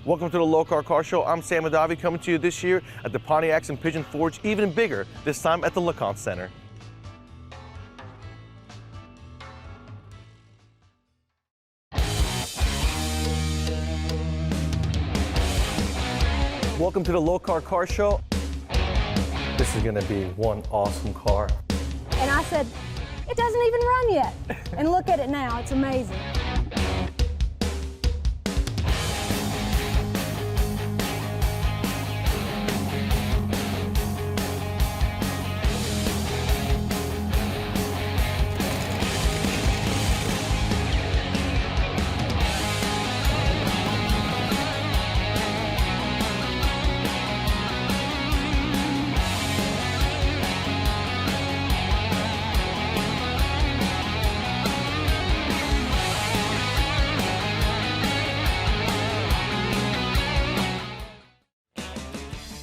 Welcome to the Lokar Car Show. I'm Sam Adavi coming to you this year at the Pontiacs and Pigeon Forge, even bigger, this time at the LeConte Center. Welcome to the Lokar Car Show. This is gonna be one awesome car. And I said, it doesn't even run yet. And look at it now, it's amazing.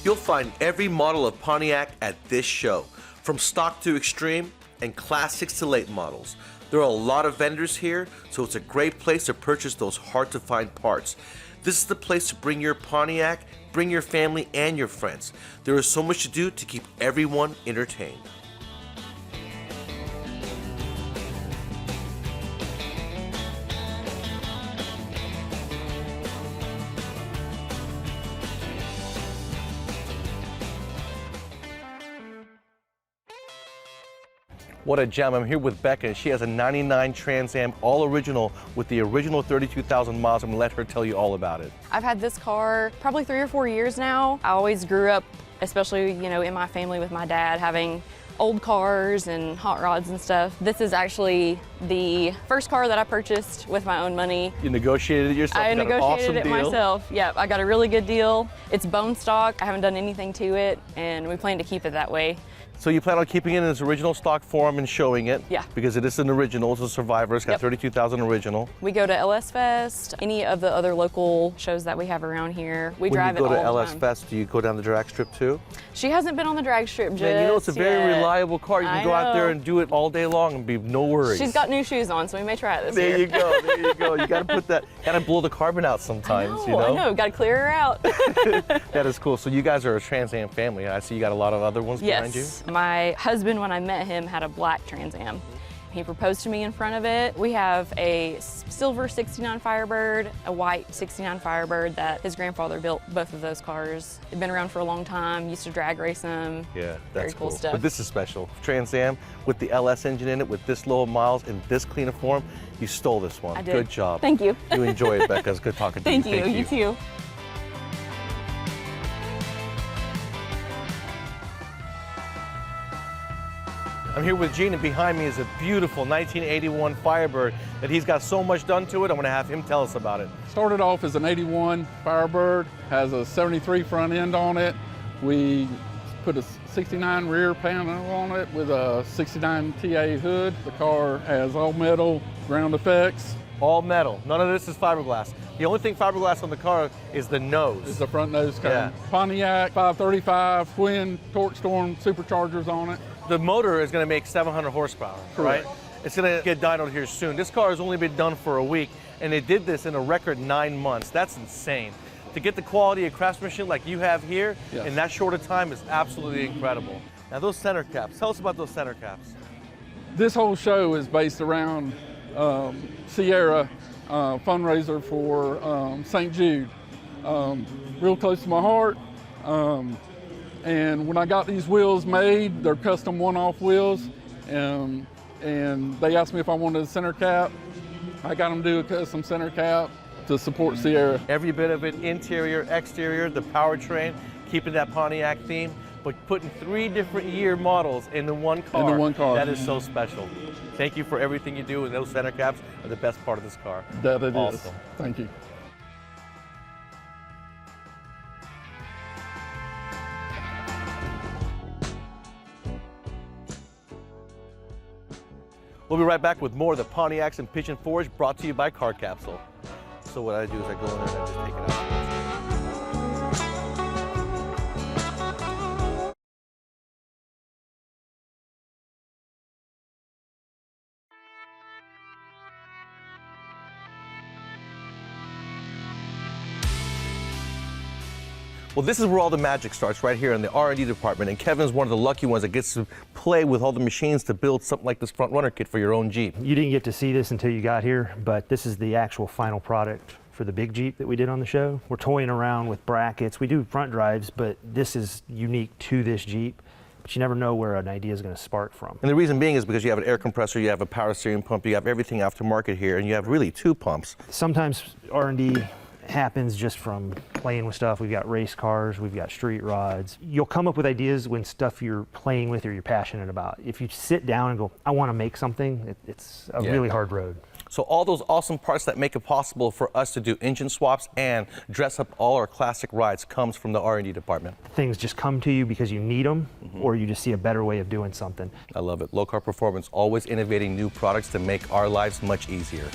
You'll find every model of Pontiac at this show, from stock to extreme and classics to late models. There are a lot of vendors here, so it's a great place to purchase those hard-to-find parts. This is the place to bring your Pontiac, bring your family and your friends. There is so much to do to keep everyone entertained. What a gem. I'm here with Becca, and she has a 99 Trans Am, all original, with the original 32,000 miles. I'm gonna let her tell you all about it. I've had this car probably 3 or 4 years now. I always grew up, especially, in my family with my dad, having old cars and hot rods and stuff. This is actually the first car that I purchased with my own money. You negotiated it yourself? I negotiated it deal. myself. Yeah, I got a really good deal. It's bone stock. I haven't done anything to it, and we plan to keep it that way. So you plan on keeping it in its original stock form and showing it? Yeah. Because it is an original, it's a Survivor, it's got 32,000 original. We go to LS Fest, any of the other local shows that we have around here. We drive it all the time. When you go to LS Fest, do you go down the drag strip too? She hasn't been on the drag strip just Man, it's a very reliable car. You can go out there and do it all day long and be no worries. She's got new shoes on, so we may try it this year. There you go, there you go. You gotta put that, gotta blow the carbon out sometimes, I know, gotta clear her out. That is cool. So you guys are a Trans Am family. I see you got a lot of other ones behind you. Yes, my husband, when I met him, had a black Trans Am. He proposed to me in front of it. We have a silver 69 Firebird, a white 69 Firebird that his grandfather built both of those cars. They've been around for a long time, used to drag race them. Yeah, that's very cool stuff. But this is special. Trans Am with the LS engine in it, with this low miles in this clean of form. You stole this one. I did. Good job. Thank you. You enjoy it, Becca. It's good talking to you. Thank you. You too. I'm here with Gene, and behind me is a beautiful 1981 Firebird that he's got so much done to it. I'm going to have him tell us about it. Started off as an 81 Firebird, has a 73 front end on it. We put a 69 rear panel on it with a 69 TA hood. The car has all metal ground effects. All metal. None of this is fiberglass. The only thing fiberglass on the car is the nose. It's the front nose cone. Yeah. Pontiac 535 twin torque storm superchargers on it. The motor is going to make 700 horsepower, Correct. right? It's going to get dynoed here soon. This car has only been done for a week, and they did this in a record 9 months. That's insane. To get the quality of craftsmanship like you have here in that short a time is absolutely incredible. Now those center caps, tell us about those center caps. This whole show is based around Sierra fundraiser for St. Jude. Real close to my heart. And when I got these wheels made, they're custom one-off wheels, and they asked me if I wanted a center cap. I got them to do a custom center cap to support Sierra. Every bit of it, interior, exterior, the powertrain, keeping that Pontiac theme, but putting 3 different year models into one car. Into one car. That is so special. Thank you for everything you do, and those center caps are the best part of this car. That it awesome. is. Thank you. We'll be right back with more of the Pontiacs and Pigeon Forge, brought to you by Car Capsule. So what I do is I go in there and I just take it out. Well, this is where all the magic starts, right here in the R&D department. And Kevin's one of the lucky ones that gets to play with all the machines to build something like this front runner kit for your own Jeep. You didn't get to see this until you got here, but this is the actual final product for the big Jeep that we did on the show. We're toying around with brackets. We do front drives, but this is unique to this Jeep. But you never know where an idea is going to spark from. And the reason being is because you have an air compressor, you have a power steering pump, you have everything aftermarket here, and you have really 2 pumps. Sometimes R&D happens just from playing with stuff. We've got race cars, we've got street rods. You'll come up with ideas when stuff you're playing with or you're passionate about. If you sit down and go, I want to make something, it's a really hard road. So all those awesome parts that make it possible for us to do engine swaps and dress up all our classic rides comes from the R&D department. Things just come to you because you need them, or you just see a better way of doing something. I love it. Lokar Performance, always innovating new products to make our lives much easier.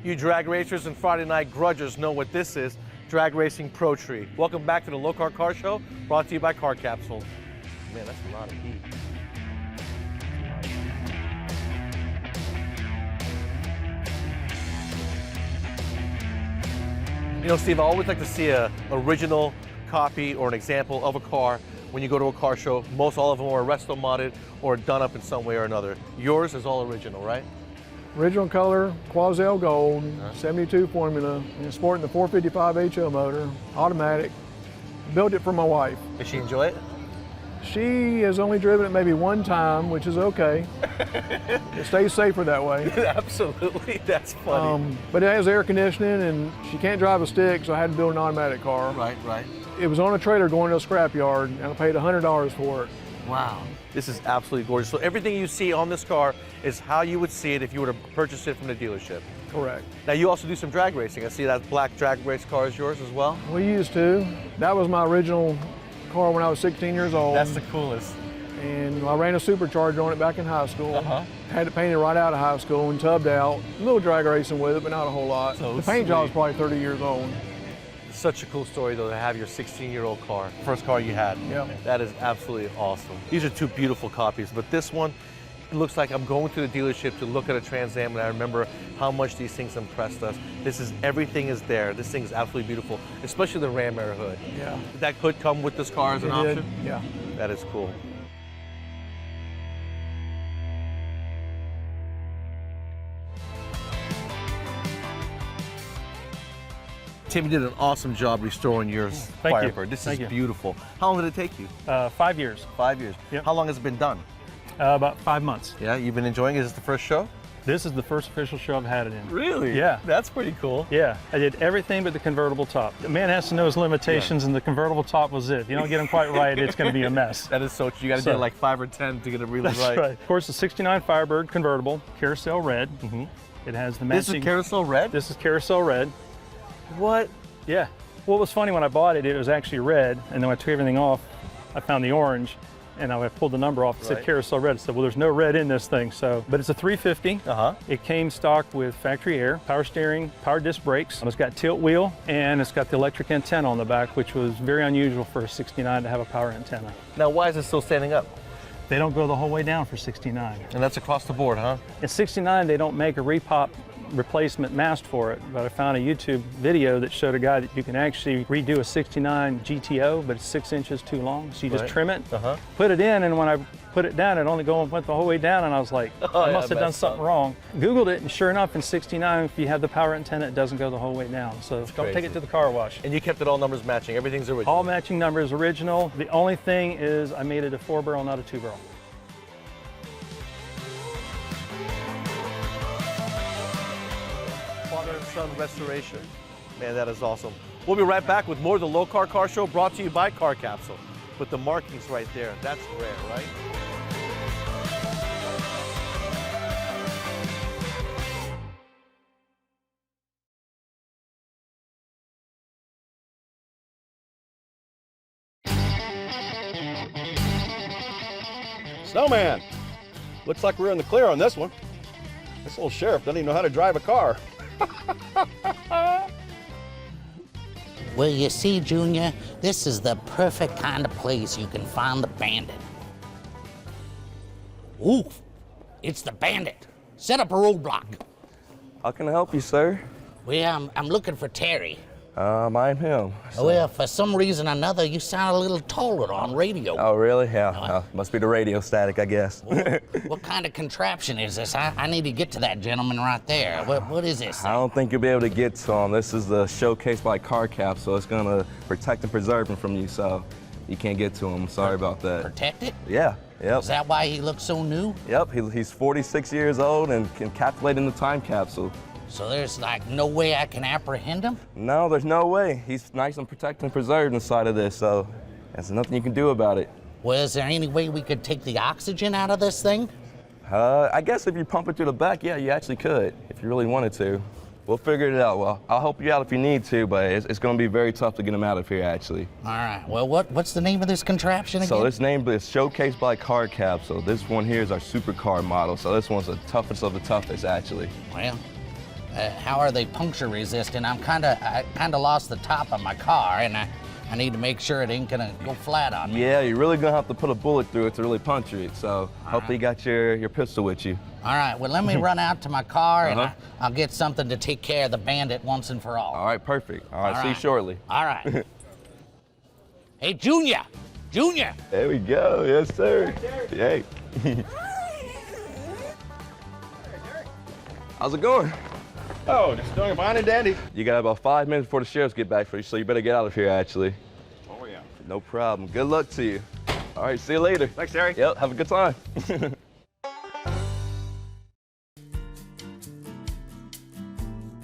You drag racers and Friday night grudgers know what this is. Drag Racing Pro Tree. Welcome back to the Lokar Car Show, brought to you by Car Capsule. Man, that's a lot of heat. You know, Steve, I always like to see an original copy or an example of a car when you go to a car show. Most all of them are resto modded or done up in some way or another. Yours is all original, right? Original color, Quasel Gold, 72 formula, and sporting the 455 HO motor, automatic. Built it for my wife. Does she enjoy it? She has only driven it maybe one time, which is okay. It stays safer that way. Absolutely, that's funny. But it has air conditioning, and she can't drive a stick, so I had to build an automatic car. Right, right. It was on a trailer going to a scrapyard, and I paid $100 for it. Wow. This is absolutely gorgeous. So everything you see on this car is how you would see it if you were to purchase it from the dealership. Correct. Now you also do some drag racing. I see that black drag race car is yours as well. We used to. That was my original car when I was 16 years old. That's the coolest. And I ran a supercharger on it back in high school. Had it painted right out of high school and tubbed out. A little drag racing with it, but not a whole lot. So the paint job was sweet. probably 30 years old. Such a cool story though to have your 16-year-old car, first car you had. Yeah. That is absolutely awesome. These are 2 beautiful copies, but this one, it looks like I'm going to the dealership to look at a Trans Am, and I remember how much these things impressed us. This is, everything is there. This thing is absolutely beautiful, especially the Ram Air hood. Yeah. Did that hood come with this car as an It option? did, yeah. That is cool. Tim, you did an awesome job restoring your Thank you. Firebird. This Thank is you. beautiful. How long did it take you? 5 years, 5 years. Yep. How long has it been done? about 5 months. Yeah, you've been enjoying it. Is this the first show? This is the first official show I've had it in. Really? Yeah. That's pretty cool. Yeah, I did everything but the convertible top. The man has to know his limitations, and the convertible top was it. If you don't get them quite right, it's going to be a mess. That is so true. You got to do like 5 or 10 to get it really That's right. right. Of course, the 69 Firebird convertible, carousel red. It has the matching. This is carousel red? This is carousel red. What? Yeah. Well, it was funny when I bought it, it was actually red, and then when I took everything off, I found the orange, and I pulled the number off. It said carousel red. I said, well, there's no red in this thing. So, but it's a 350. It came stock with factory air, power steering, power disc brakes. It's got tilt wheel, and it's got the electric antenna on the back, which was very unusual for a 69 to have a power antenna. Now, why is it still standing up? They don't go the whole way down for 69. And that's across the board, huh? In 69, they don't make a repop replacement mast for it, but I found a YouTube video that showed a guy that you can actually redo a 69 GTO, but it's 6 inches too long. So you just trim it, put it in, and when I put it down, it only went the whole way down, and I was like, I must have done something wrong. Googled it, and sure enough, in 69, if you have the power antenna, it doesn't go the whole way down. So don't take it to the car wash. And you kept it all numbers matching. Everything's original. All matching numbers, original. The only thing is I made it a 4-barrel, not a 2-barrel. Father and son restoration. Man, that is awesome. We'll be right back with more of the Lokar Car Show brought to you by Car Capsule. But the markings right there, that's rare, right? Snowman! Looks like we're in the clear on this one. This little sheriff doesn't even know how to drive a car. Well, you see, Junior, this is the perfect kind of place you can find the bandit. Ooh, it's the bandit. Set up a roadblock. How can I help you, sir? Well, I'm looking for Terry. I'm him. Well, for some reason or another, you sound a little taller on radio. Oh, really? Yeah. Must be the radio static, I guess. What kind of contraption is this? I need to get to that gentleman right there. What is this I don't think you'll be able to get to him. This is the Showcase by Car Capsule. It's gonna protect and preserve him from you, so you can't get to him. Sorry about that. Protect it? Yeah. Yep. Is that why he looks so new? Yep. He's 46 years old and encapsulated in the time capsule. So there's like no way I can apprehend him? No, there's no way. He's nice and protected and preserved inside of this, so there's nothing you can do about it. Well, is there any way we could take the oxygen out of this thing? I guess if you pump it through the back, yeah, you actually could, if you really wanted to. We'll figure it out. Well, I'll help you out if you need to, but it's going to be very tough to get him out of here, actually. All right. Well, what's the name of this contraption again? So this name is Showcase by Car Capsule. This one here is our supercar model, so this one's the toughest of the toughest, actually. Well, how are they puncture resistant? I kind of lost the top of my car, and I need to make sure it ain't gonna go flat on me. Yeah, you're really gonna have to put a bullet through it to really puncture it. So hopefully you got your pistol with you. All right. Well, let me run out to my car, and I'll get something to take care of the bandit once and for all. All right, perfect. All right, see you shortly. All right. Hey, Junior. Junior. There we go. Yes, sir. Hey. How's it going? Oh, just doing fine and dandy. You got about 5 minutes before the sheriffs get back for you, so you better get out of here, actually. Oh, yeah. No problem. Good luck to you. All right, see you later. Thanks, Terry. Yep, have a good time.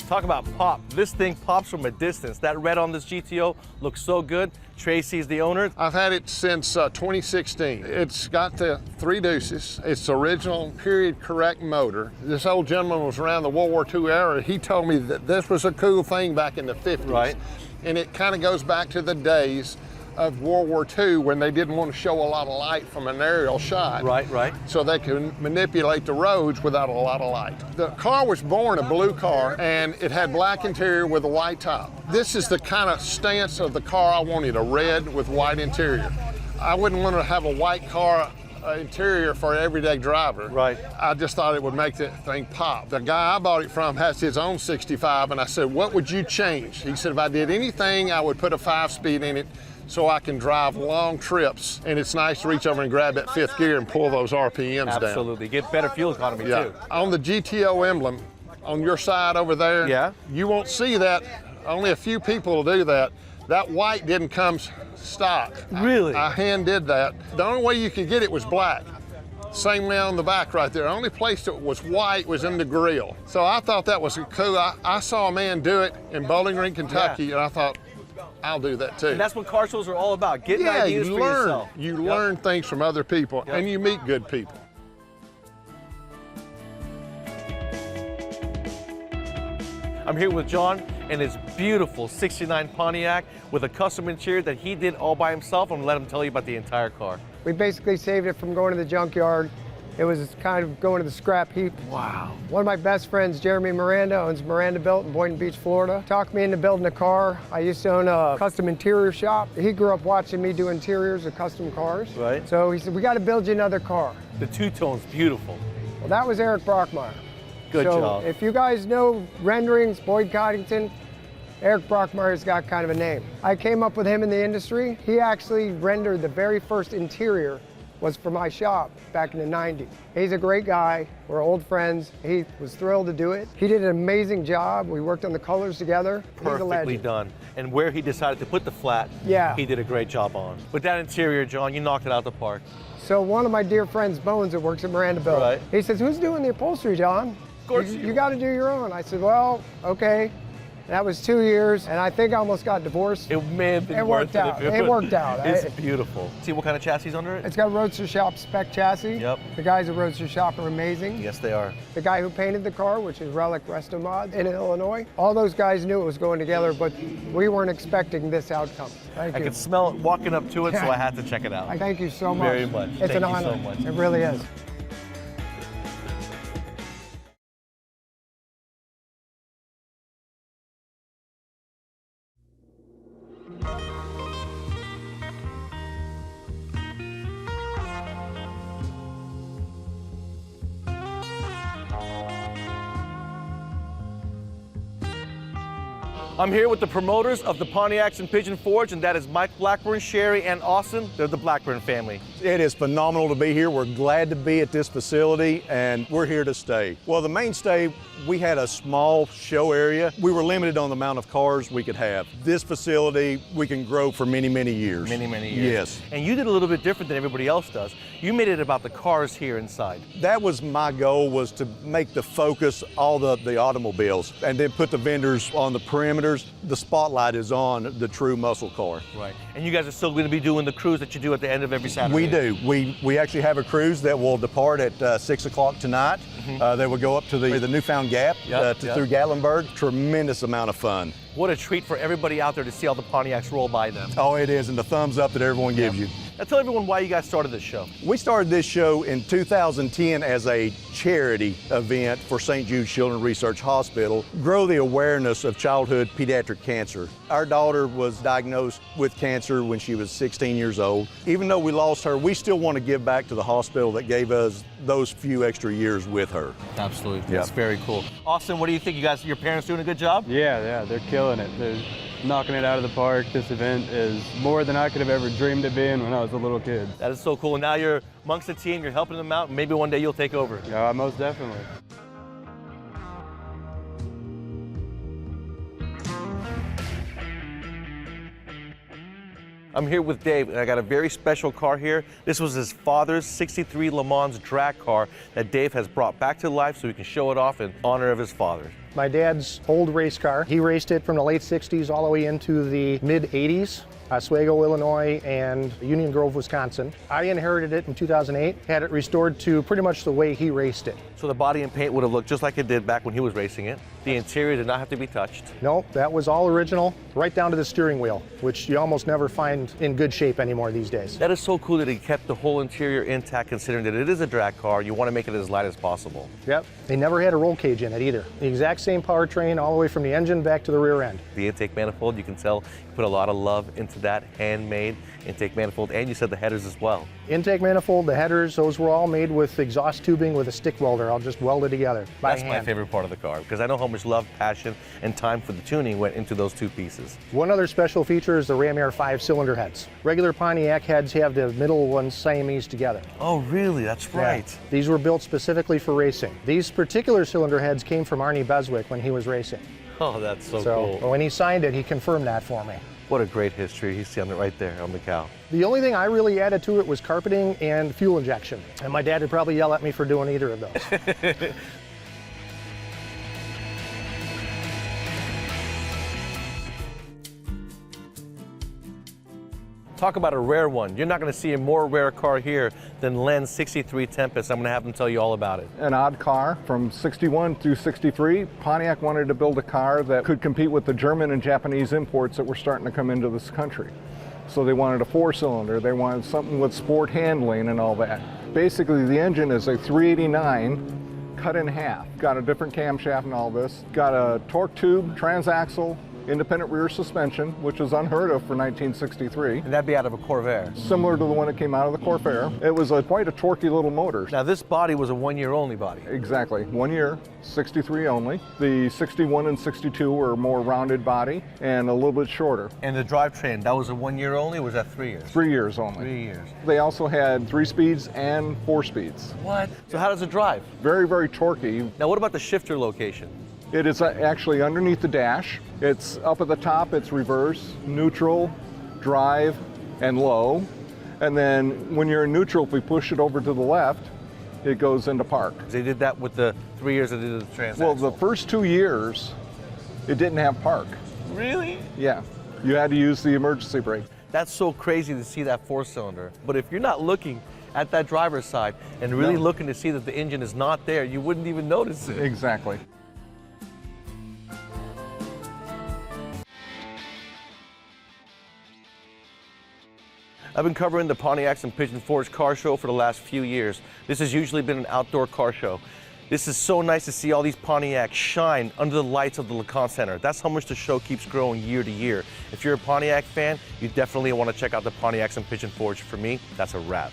Talk about pop. This thing pops from a distance. That red on this GTO looks so good. Tracy's the owner. I've had it since 2016. It's got the 3 deuces. It's the original period correct motor. This old gentleman was around the World War II era. He told me that this was a cool thing back in the 50s. Right. And it kind of goes back to the days of World War II when they didn't want to show a lot of light from an aerial shot. Right, right. So they could manipulate the roads without a lot of light. The car was born a blue car, and it had black interior with a white top. This is the kind of stance of the car I wanted, a red with white interior. I wouldn't want to have a white car interior for an everyday driver. Right. I just thought it would make the thing pop. The guy I bought it from has his own 65, and I said, what would you change? He said, if I did anything, I would put a 5-speed in it, so I can drive long trips, and it's nice to reach over and grab that 5th gear and pull those RPMs down. Absolutely, get better fuel economy too. On the GTO emblem, on your side over there, you won't see that. Only a few people will do that. That white didn't come stock. Really? I hand did that. The only way you could get it was black. Same way on the back right there. The only place that was white was in the grill. So I thought that was cool. I saw a man do it in Bowling Green, Kentucky, and I thought, I'll do that too. And that's what car shows are all about, getting ideas for yourself. You learn things from other people, and you meet good people. I'm here with John and his beautiful 69 Pontiac with a custom interior that he did all by himself. I'm gonna let him tell you about the entire car. We basically saved it from going to the junkyard. It was kind of going to the scrap heap. Wow. One of my best friends, Jeremy Miranda, owns Miranda Built in Boynton Beach, Florida. Talked me into building a car. I used to own a custom interior shop. He grew up watching me do interiors of custom cars. Right. So he said, we got to build you another car. The two-tone's beautiful. Well, that was Eric Brockmeyer. Good job. If you guys know renderings, Boyd Coddington, Eric Brockmeyer's got kind of a name. I came up with him in the industry. He actually rendered the very first interior was for my shop back in the 90s. He's a great guy. We're old friends. He was thrilled to do it. He did an amazing job. We worked on the colors together. He's a Perfectly legend. done. And where he decided to put the flat, he did a great job on. With that interior, John, you knocked it out the park. So one of my dear friends, Bones, that works at Miranda Built, Right. he says, who's doing the upholstery, John? Of course you got to do your own. I said, well, okay. That was 2 years, and I think I almost got divorced. It may have been It worked out. It worked out. It's beautiful. See what kind of chassis is under it? It's got Roadster Shop spec chassis. Yep. The guys at Roadster Shop are amazing. Yes, they are. The guy who painted the car, which is Relic Resto Mod in Illinois, all those guys knew it was going together, but we weren't expecting this outcome. Thank you. I could smell it walking up to it, so I had to check it out. I thank you so much. Very much. It's an honor. Thank you so much. It really is. I'm here with the promoters of the Pontiacs and Pigeon Forge, and that is Mike Blackburn, Sherry, and Austin. They're the Blackburn family. It is phenomenal to be here. We're glad to be at this facility, and we're here to stay. Well, the mainstay, we had a small show area. We were limited on the amount of cars we could have. This facility, we can grow for many, many years. Many, many years. Yes. And you did a little bit different than everybody else does. You made it about the cars here inside. That was my goal, was to make the focus all the automobiles, and then put the vendors on the perimeters. The spotlight is on the true muscle car. Right. And you guys are still going to be doing the cruise that you do at the end of every Saturday? We do. We actually have a cruise that will depart at 6 o'clock tonight. They will go up to the Newfound Gap through Gatlinburg. Tremendous amount of fun. What a treat for everybody out there to see all the Pontiacs roll by them. Oh, it is, and the thumbs up that everyone gives you. Now tell everyone why you guys started this show. We started this show in 2010 as a charity event for St. Jude Children's Research Hospital, grow the awareness of childhood pediatric cancer. Our daughter was diagnosed with cancer when she was 16 years old. Even though we lost her, we still want to give back to the hospital that gave us those few extra years with her. Absolutely. That's very cool. Austin, what do you think? Your parents doing a good job? Yeah, they're killing it. They're knocking it out of the park. This event is more than I could have ever dreamed of being when I was a little kid. That is so cool. And now you're amongst the team, you're helping them out, and maybe one day you'll take over. Yeah, most definitely. I'm here with Dave, and I got a very special car here. This was his father's 63 Le Mans drag car that Dave has brought back to life so he can show it off in honor of his father. My dad's old race car. He raced it from the late 60s all the way into the mid 80s. Oswego, Illinois, and Union Grove, Wisconsin. I inherited it in 2008, had it restored to pretty much the way he raced it. So the body and paint would have looked just like it did back when he was racing it. The interior did not have to be touched. No, that was all original, right down to the steering wheel, which you almost never find in good shape anymore these days. That is so cool that he kept the whole interior intact, considering that it is a drag car. You want to make it as light as possible. Yep, they never had a roll cage in it either. The exact same powertrain all the way from the engine back to the rear end. The intake manifold, you can tell you put a lot of love into that handmade intake manifold, and you said the headers as well. Intake manifold, the headers, those were all made with exhaust tubing with a stick welder. I'll just weld it together by hand. That's my favorite part of the car, because I know how much love, passion, and time for the tuning went into those two pieces. One other special feature is the Ram Air 5-cylinder heads. Regular Pontiac heads have the middle ones Siamese together. Oh, really? That's right. Yeah. These were built specifically for racing. These particular cylinder heads came from Arnie Beswick when he was racing. Oh, that's so cool. When he signed it, he confirmed that for me. What a great history. He's on it right there on the cow. The only thing I really added to it was carpeting and fuel injection. And my dad would probably yell at me for doing either of those. Talk about a rare one. You're not going to see a more rare car here than Len's 63 Tempest. I'm going to have them tell you all about it. An odd car from 61 through 63. Pontiac wanted to build a car that could compete with the German and Japanese imports that were starting to come into this country. So they wanted a 4-cylinder. They wanted something with sport handling and all that. Basically, the engine is a 389 cut in half. Got a different camshaft and all this. Got a torque tube, transaxle, independent rear suspension, which is unheard of for 1963. And that'd be out of a Corvair. Similar to the one that came out of the Corvair. It was quite a torquey little motor. Now this body was a 1-year only body. Exactly, 1 year, 63 only. The 61 and 62 were more rounded body and a little bit shorter. And the drivetrain, that was a 1 year only, or was that 3 years? 3 years only. 3 years. They also had 3 speeds and 4 speeds. What? So how does it drive? Very, very torquey. Now what about the shifter location? It is actually underneath the dash. It's up at the top, it's reverse, neutral, drive, and low. And then when you're in neutral, if we push it over to the left, it goes into park. They did that with the 3 years that they did the transaxle. Well, the first 2 years, it didn't have park. Really? Yeah, you had to use the emergency brake. That's so crazy to see that 4-cylinder. But if you're not looking at that driver's side and really looking to see that the engine is not there, you wouldn't even notice it. Exactly. I've been covering the Pontiacs and Pigeon Forge Car Show for the last few years. This has usually been an outdoor car show. This is so nice to see all these Pontiacs shine under the lights of the LeConte Center. That's how much the show keeps growing year to year. If you're a Pontiac fan, you definitely want to check out the Pontiacs and Pigeon Forge. For me, that's a wrap.